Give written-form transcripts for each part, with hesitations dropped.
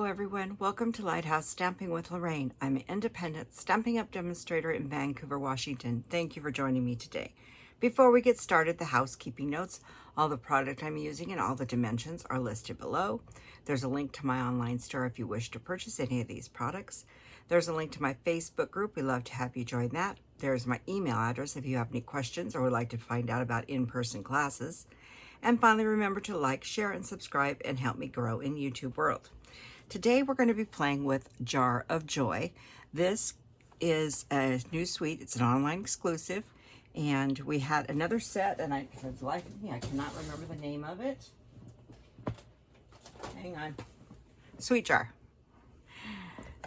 everyone. Welcome to Lighthouse Stamping with Lorraine. I'm an independent Stampin' Up! Demonstrator in Vancouver, Washington. Thank you for joining me today. Before we get started, the housekeeping notes. All the product I'm using and all the dimensions are listed below. There's a link to my online store if you wish to purchase any of these products. There's a link to my Facebook group. We'd love to have you join that. There's my email address if you have any questions or would like to find out about in-person classes. And finally, remember to like, share, and subscribe and help me grow in YouTube world. Today we're going to be playing with Jar of Joy. This is a new suite. It's an online exclusive. And we had another set, and for the life of me, I cannot remember the name of it. Hang on. Sweet Jar,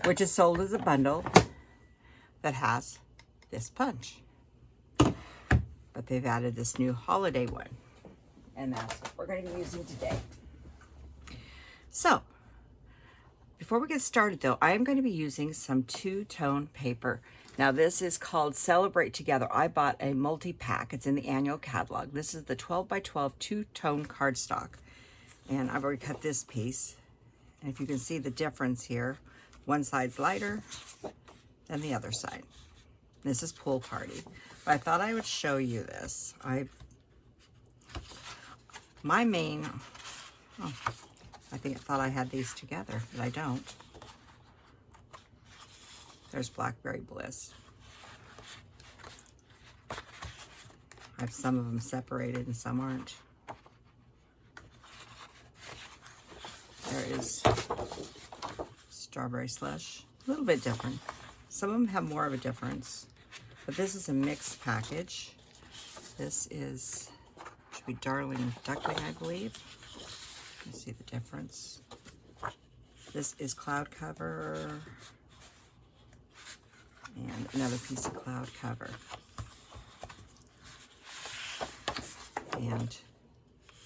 which is sold as a bundle that has this punch. But they've added this new holiday one. And that's what we're going to be using today. So, before we get started though, I am going to be using some two-tone paper. Now this is called Celebrate Together. I bought a multi-pack. It's in the annual catalog. This is the 12 by 12 two-tone cardstock. And I've already cut this piece. And if you can see the difference here, one side's lighter than the other side. This is Pool Party. But I thought I would show you this. I thought I had these together, but I don't. There's Blackberry Bliss. I have some of them separated and some aren't. There is Strawberry Slush. A little bit different. Some of them have more of a difference, but this is a mixed package. This is, should be Darling Duckling, I believe. You see the difference. This is Cloud Cover and another piece of Cloud Cover. And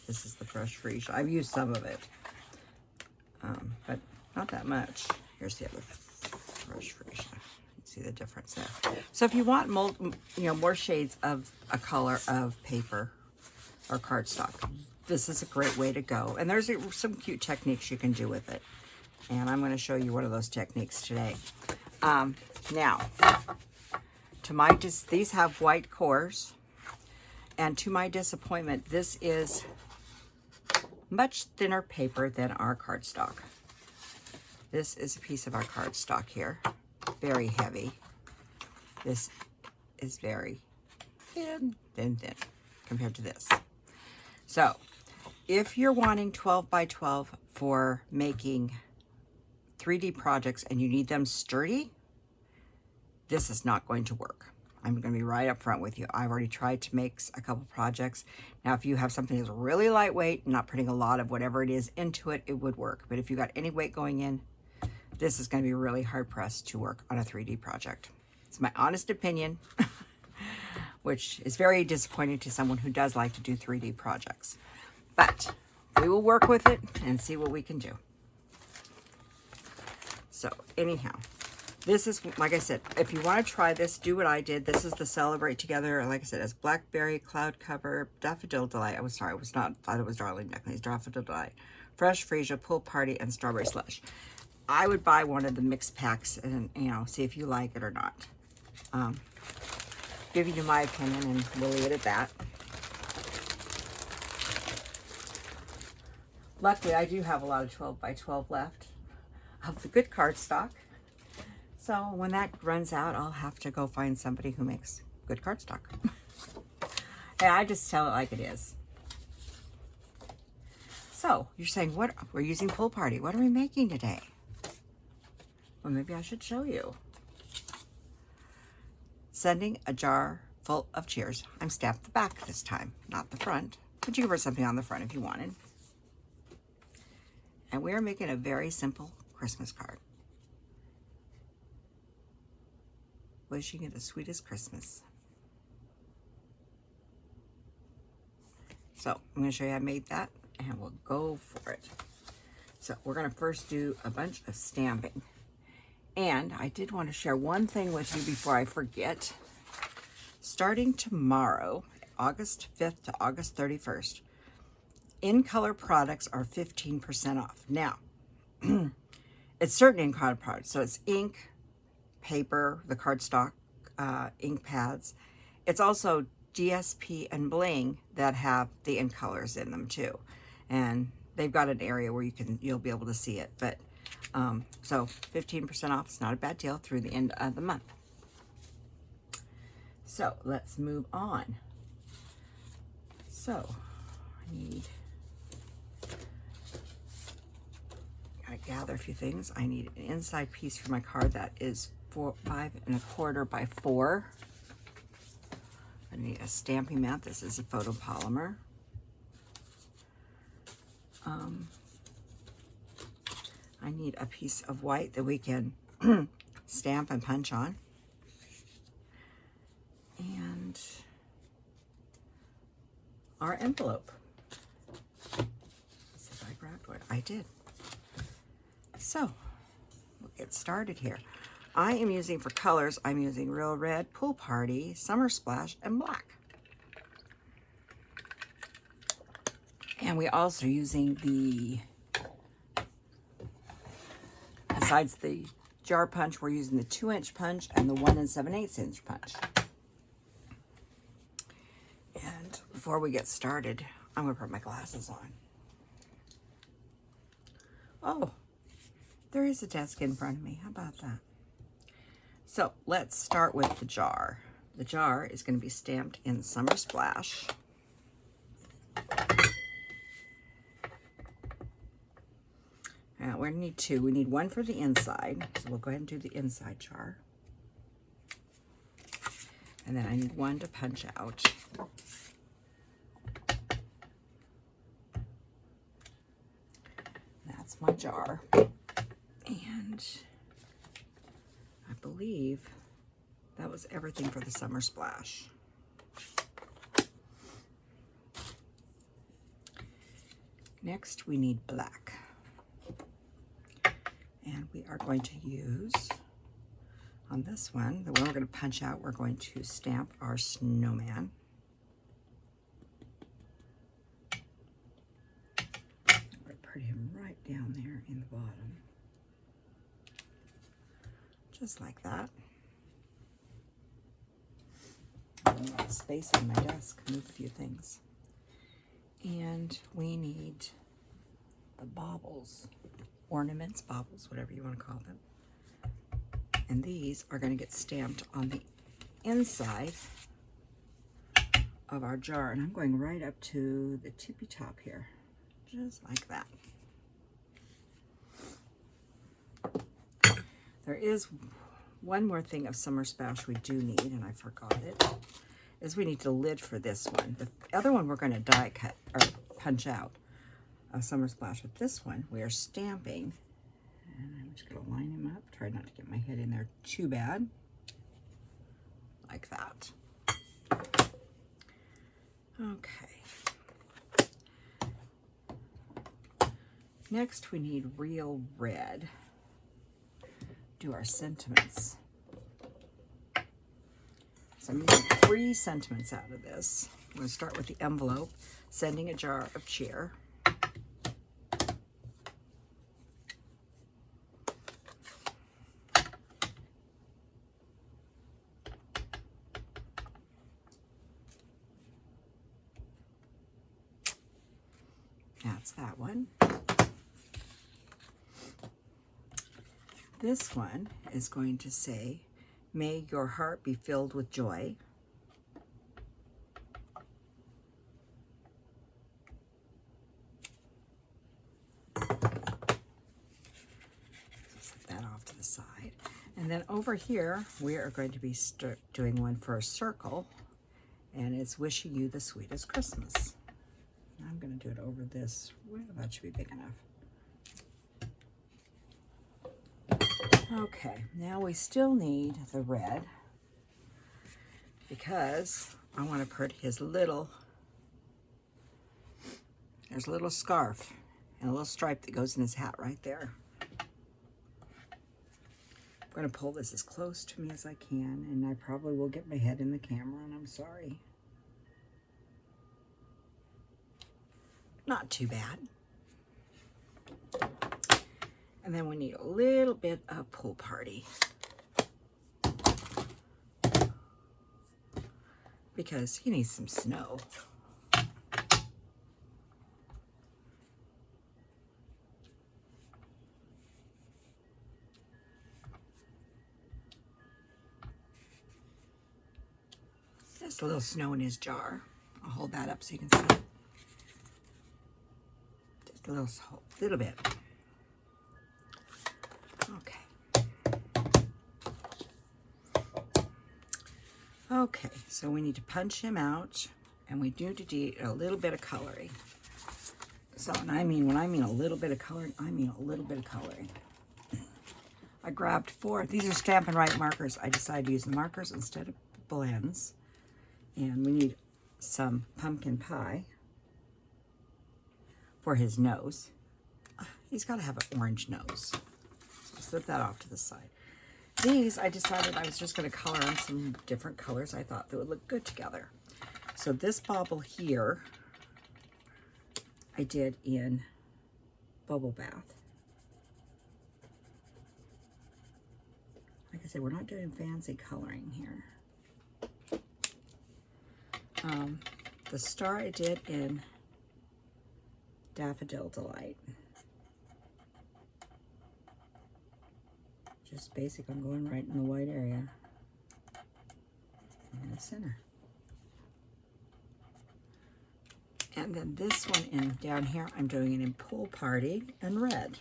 this is the Fresh Freesia. I've used some of it, but not that much. Here's the other Fresh Freesia. You see the difference there. So if you want more shades of a color of paper or cardstock, this is a great way to go. And there's some cute techniques you can do with it. And I'm going to show you one of those techniques today. Now, these have white cores. And to my disappointment, this is much thinner paper than our cardstock. This is a piece of our cardstock here. Very heavy. This is very thin compared to this. So, if you're wanting 12 by 12 for making 3D projects and you need them sturdy, this is not going to work. I'm going to be right up front with you. I've already tried to make a couple projects. Now, if you have something that's really lightweight, not putting a lot of whatever it is into it, it would work. But if you got any weight going in, this is going to be really hard pressed to work on a 3D project. It's my honest opinion, which is very disappointing to someone who does like to do 3D projects. But we will work with it and see what we can do. So anyhow, this is, like I said, if you want to try this, do what I did. This is the Celebrate Together. Like I said, it's Blackberry, Cloud Cover, Daffodil Delight. I thought it was Darling Duckling. Daffodil Delight, Fresh Freesia, Pool Party, and Strawberry Slush. I would buy one of the mixed packs and, see if you like it or not. Giving you my opinion, and we'll leave it at that. Luckily, I do have a lot of 12 by 12 left of the good cardstock. So when that runs out, I'll have to go find somebody who makes good cardstock. And I just tell it like it is. So you're saying, what? We're using Pool Party. What are we making today? Well, maybe I should show you. Sending a jar full of cheers. I'm stamped the back this time, not the front. But you can put something on the front if you wanted. And we are making a very simple Christmas card. Wishing you the sweetest Christmas. So I'm going to show you how I made that, and we'll go for it. So we're going to first do a bunch of stamping. And I did want to share one thing with you before I forget. Starting tomorrow, August 5th to August 31st, in color products are 15% off. Now, it's certain ink card parts. So it's ink, paper, the cardstock, ink pads. It's also GSP and Bling that have the ink colors in them too. And they've got an area where you'll be able to see it. But so 15% off is not a bad deal through the end of the month. So let's move on. So I gotta gather a few things. I need an inside piece for my card that is 5 1/4 by 4. I need a stamping mat. This is a photopolymer. I need a piece of white that we can stamp and punch on. And our envelope. Let's see if I grabbed one. I did. So we'll get started here. I am using for colors, I'm using Real Red, Pool Party, Summer Splash, and Black. And we also are using besides the jar punch, we're using the 2-inch punch and the 1 7/8 inch punch. And before we get started, I'm gonna put my glasses on. Oh, there is a desk in front of me. How about that? So let's start with the jar. The jar is going to be stamped in Summer Splash. Now we're going to need 2. We need 1 for the inside. So we'll go ahead and do the inside jar. And then I need 1 to punch out. That's my jar. And I believe that was everything for the Summer Splash. Next, we need black. And we are going to use, on this one, the one we're going to punch out, we're going to stamp our snowman. I'm going to put him right down there in the bottom. Just like that. I'm running out of space on my desk. Move a few things. And we need the baubles, ornaments, baubles, whatever you want to call them. And these are going to get stamped on the inside of our jar. And I'm going right up to the tippy top here, just like that. There is one more thing of Summer Splash we do need, and I forgot it, is we need the lid for this one. The other one we're going to die cut or punch out a Summer Splash. With this one, we are stamping, and I'm just going to line him up. Try not to get my head in there too bad. Like that. Okay. Next, we need Real Red. Do our sentiments. So I'm using 3 sentiments out of this. I'm going to start with the envelope, sending a jar of cheer. That's that one. This one is going to say, may your heart be filled with joy. Set that off to the side. And then over here, we are going to be doing one for a circle, and it's wishing you the sweetest Christmas. I'm going to do it over this. Well, that should be big enough. Okay, now we still need the red because I want to put his little, there's a little scarf and a little stripe that goes in his hat right there. I'm going to pull this as close to me as I can, and I probably will get my head in the camera, and I'm sorry. Not too bad. And then we need a little bit of Pool Party. Because he needs some snow. Just a little snow in his jar. I'll hold that up so you can see. Just a little bit. Okay. Okay, so we need to punch him out, and we do need a little bit of coloring. So, when I mean a little bit of coloring, I mean a little bit of coloring. I grabbed 4. These are Stampin' Right markers. I decided to use the markers instead of blends. And we need some pumpkin pie for his nose. He's got to have an orange nose. So slip that off to the side. These, I decided I was just going to color in some different colors I thought that would look good together. So this bauble here, I did in Bubble Bath. Like I said, we're not doing fancy coloring here. The star I did in Daffodil Delight. Just basic, I'm going right in the white area. In the center. And then this one in down here, I'm doing it in Pool Party and red.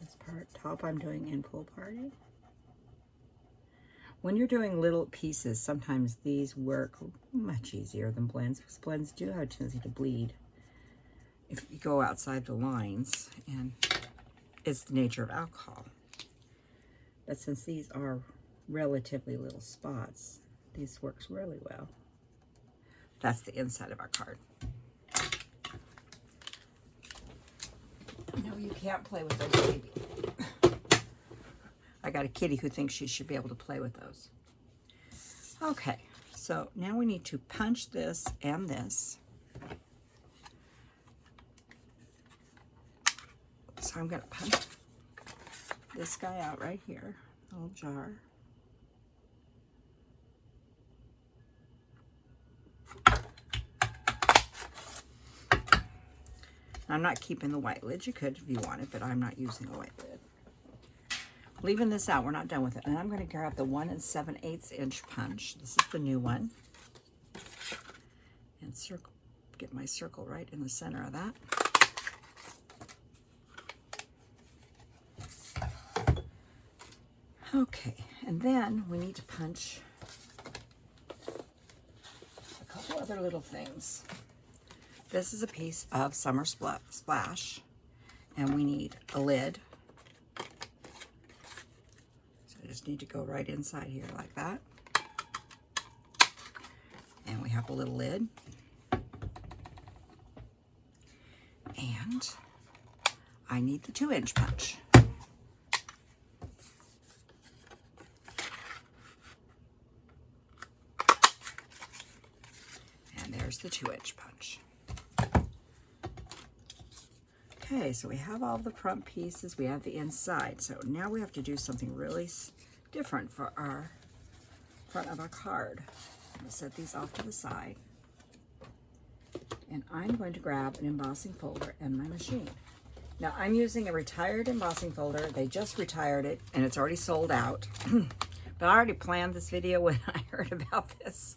This part, top, I'm doing in Pool Party. When you're doing little pieces, sometimes these work much easier than blends, because blends do have a tendency to bleed if you go outside the lines, and it's the nature of alcohol. But since these are relatively little spots, this works really well. That's the inside of our card. No, you can't play with those, baby. I got a kitty who thinks she should be able to play with those. Okay, so now we need to punch this and this. So I'm going to punch this guy out right here, little jar. I'm not keeping the white lid. You could if you wanted, but I'm not using a white lid. Leaving this out, we're not done with it. And I'm going to grab the 1 7/8 inch punch. This is the new one. And circle, get my circle right in the center of that. Okay, and then we need to punch a couple other little things. This is a piece of Summer Splash, and we need a lid. Just need to go right inside here like that. And we have a little lid. And I need the 2-inch punch. And there's the 2-inch punch. Okay, so we have all the front pieces, we have the inside. So now we have to do something really different for our front of our card. I'm going to set these off to the side. And I'm going to grab an embossing folder and my machine. Now I'm using a retired embossing folder. They just retired it and it's already sold out. But I already planned this video when I heard about this,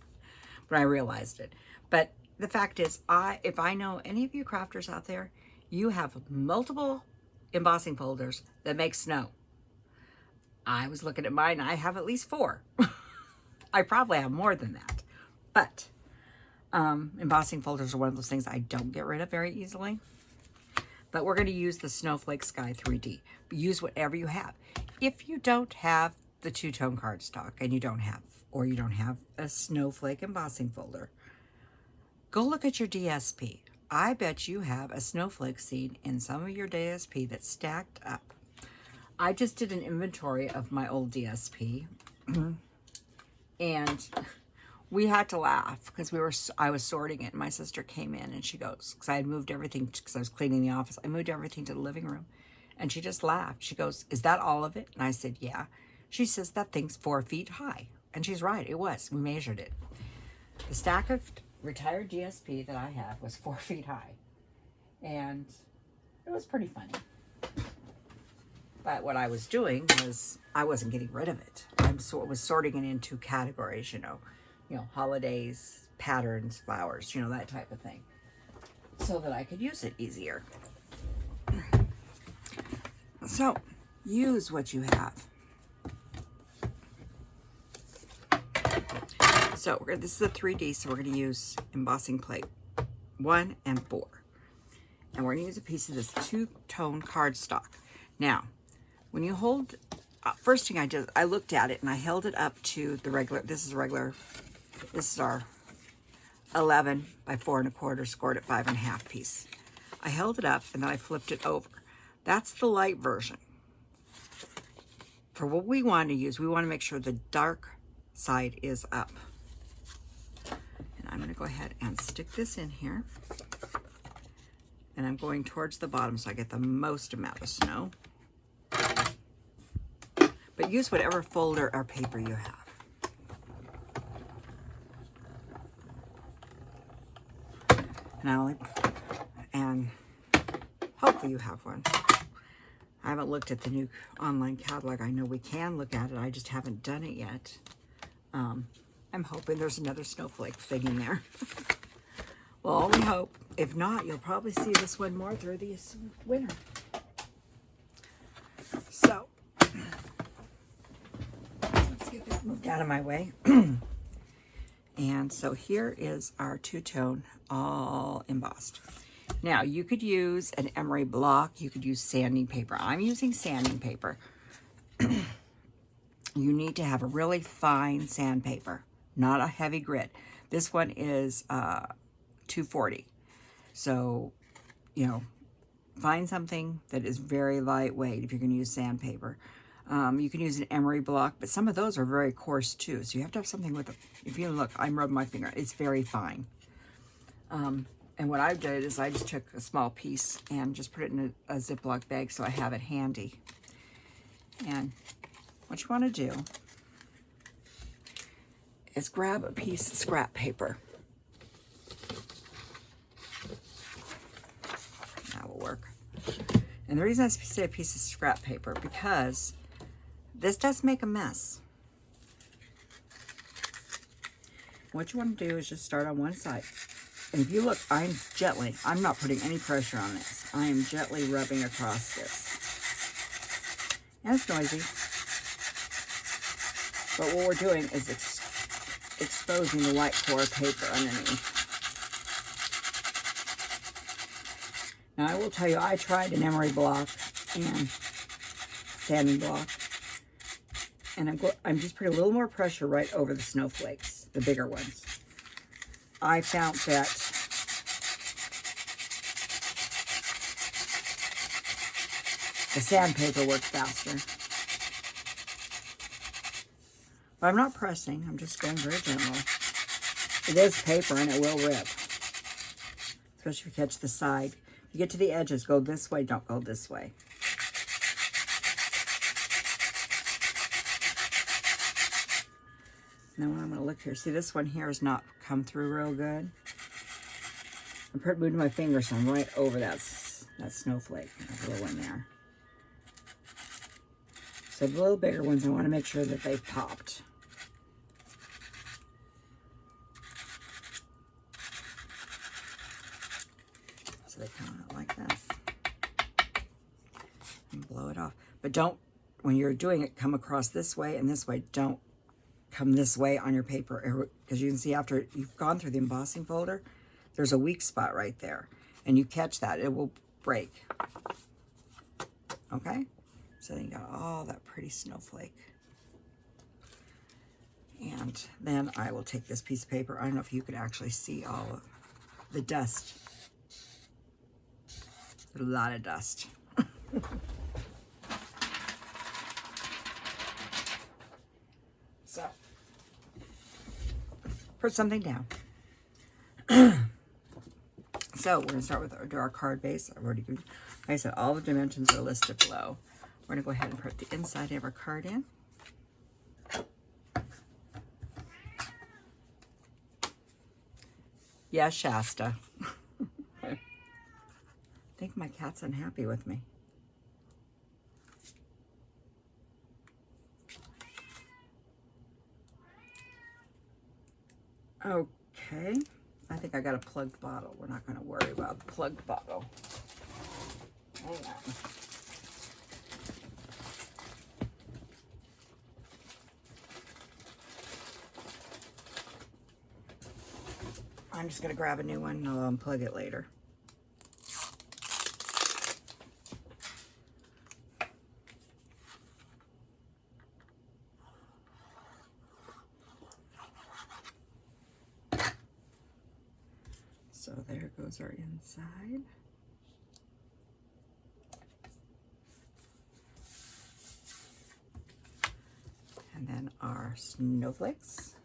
but I realized it. But the fact is, if I know any of you crafters out there, you have multiple embossing folders that make snow. I was looking at mine, I have at least 4. I probably have more than that. But embossing folders are one of those things I don't get rid of very easily. But we're going to use the Snowflake Sky 3D. Use whatever you have. If you don't have the two-tone cardstock and you don't have a snowflake embossing folder, go look at your DSP. I bet you have a snowflake seed in some of your DSP that's stacked up. I just did an inventory of my old DSP, and we had to laugh because I was sorting it. And my sister came in and she goes, because I had moved everything, because I was cleaning the office. I moved everything to the living room. And she just laughed. She goes, is that all of it? And I said, yeah. She says, that thing's 4 feet high. And she's right, it was. We measured it. The stack of retired GSP that I have was 4 feet high. And it was pretty funny. But what I was doing was I wasn't getting rid of it. I was sorting it into categories, you know, holidays, patterns, flowers, you know, that type of thing, so that I could use it easier. So use what you have. So this is a 3D, so we're going to use embossing plate 1 and 4. And we're going to use a piece of this two-tone cardstock. Now, when you hold, first thing I did, I looked at it and I held it up to the regular, this is our 11 by 4 1/4 scored at 5 1/2 piece. I held it up and then I flipped it over. That's the light version. For what we want to use, we want to make sure the dark side is up. And I'm going to go ahead and stick this in here. And I'm going towards the bottom so I get the most amount of snow. But use whatever folder or paper you have. And hopefully you have one. I haven't looked at the new online catalog. I know we can look at it. I just haven't done it yet. I'm hoping there's another snowflake thing in there. Well, only hope. If not, you'll probably see this one more through the winter. So, let's get this moved out of my way. And so here is our two-tone, all embossed. Now, you could use an emery block. You could use sanding paper. I'm using sanding paper. You need to have a really fine sandpaper, not a heavy grit. This one is 240. So, you know, find something that is very lightweight if you're going to use sandpaper. You can use an emery block, but some of those are very coarse too. So you have to have something with, if you look, I'm rubbing my finger, it's very fine. And what I did is I just took a small piece and just put it in a Ziploc bag so I have it handy. And what you want to do is grab a piece of scrap paper. That will work. And the reason I say a piece of scrap paper, because this does make a mess. What you want to do is just start on one side. And if you look, I'm not putting any pressure on this. I am gently rubbing across this. And it's noisy. But what we're doing is exposing the white core paper underneath. Now I will tell you, I tried an emery block and sanding block. And I'm just putting a little more pressure right over the snowflakes, the bigger ones. I found that the sandpaper works faster. But I'm not pressing, I'm just going very gentle. It is paper and it will rip, especially if you catch the side. If you get to the edges, go this way, don't go this way. Now I'm going to look here. See, this one here has not come through real good. I'm moving my finger, so I'm right over that snowflake. That little one there. So the little bigger ones, I want to make sure that they've popped. So they come out like that. And blow it off. But don't, when you're doing it, come across this way and this way. Don't come this way on your paper, because you can see after you've gone through the embossing folder, there's a weak spot right there. And you catch that, it will break. Okay? So then you got all that pretty snowflake. And then I will take this piece of paper. I don't know if you could actually see all of the dust. A lot of dust. So, put something down. So we're going to start with our card base. I've already, like I said, all the dimensions are listed below. We're going to go ahead and put the inside of our card in. Yes, Shasta. I think my cat's unhappy with me. Okay. I think I got a plugged bottle. We're not going to worry about the plugged bottle. Hang on. I'm just going to grab a new one and I'll unplug it later. So there goes our inside. And then our snowflakes.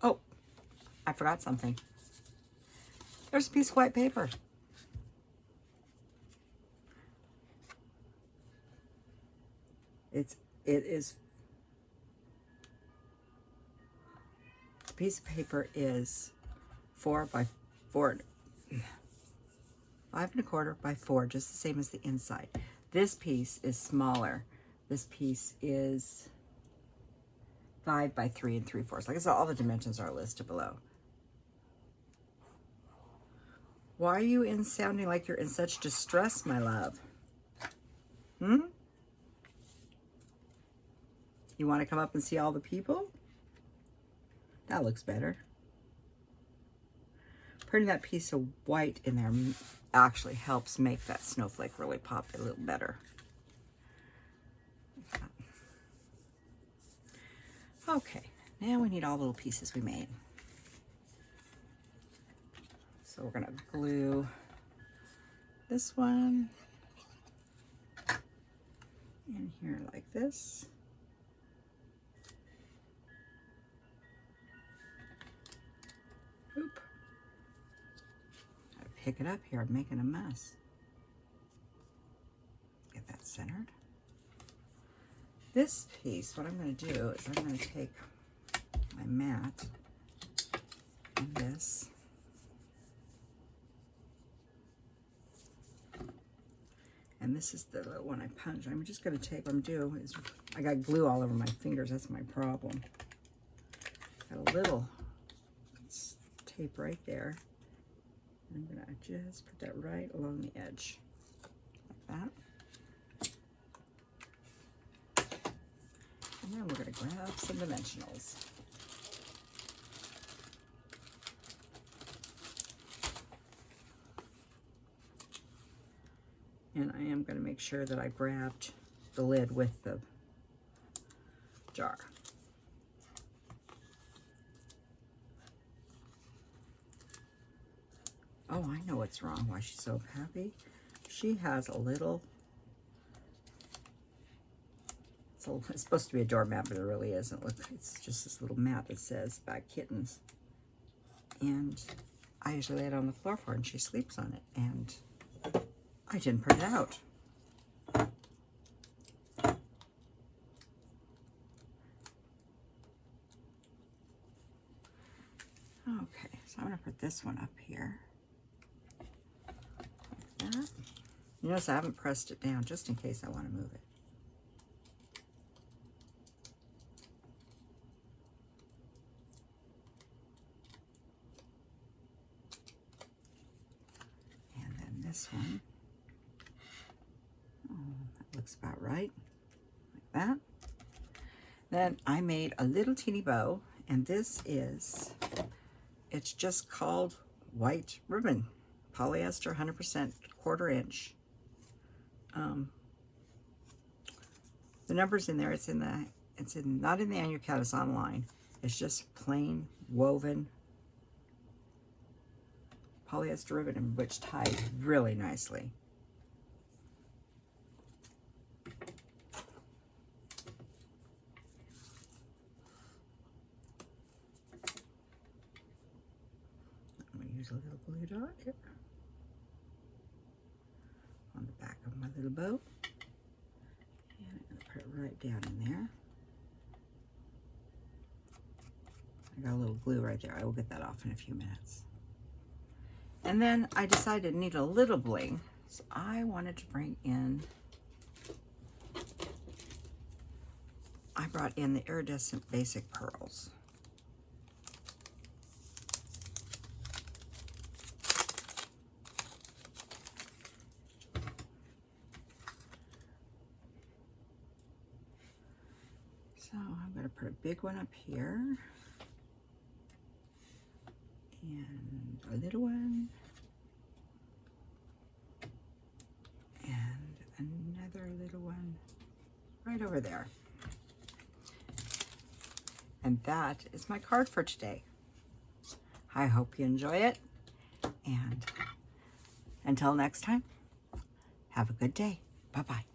Oh, I forgot something. There's a piece of white paper. The piece of paper is 4 by 4, 5 1/4 by 4, just the same as the inside. This piece is smaller. This piece is 5 by 3 3/4. Like I said, all the dimensions are listed below. Why are you sounding like you're in such distress, my love? You want to come up and see all the people? That looks better. Putting that piece of white in there actually helps make that snowflake really pop a little better. Okay, now we need all the little pieces we made. So we're going to glue this one in here like this. Oop. Gotta pick it up here. I'm making a mess. Get that centered. This piece, what I'm going to do is I'm going to take my mat and this. And this is the one I punched. I'm just going to take, what I'm doing is, I got glue all over my fingers. That's my problem. Got a little tape right there. I'm going to just put that right along the edge. Like that. And then we're going to grab some dimensionals. And I am going to make sure that I grabbed the lid with the jar. Oh, I know what's wrong. Why she's so happy. She has a little, it's supposed to be a doormat, but it really isn't. Look, it's just this little mat that says Bad Kittens. And I usually lay it on the floor for her, and she sleeps on it. And I didn't print it out. Okay, so I'm going to put this one up here. Like that. You notice I haven't pressed it down just in case I want to move it. And then this one. That looks about right, like that. Then I made a little teeny bow, and this is, it's just called white ribbon, polyester, 100%, 1/4 inch. The number's in there. It's not in the annual count. It's online. It's just plain woven polyester ribbon, which ties really nicely. I'm going to use a little glue dot here on the back of my little bow. And I'm going to put it right down in there. I got a little glue right there. I will get that off in a few minutes. And then I decided I need a little bling, so I wanted to bring in, I brought in the Iridescent Basic Pearls. So I'm going to put a big one up here. And a little one, and another little one right over there. And that is my card for today. I hope you enjoy it, and until next time, have a good day. Bye-bye.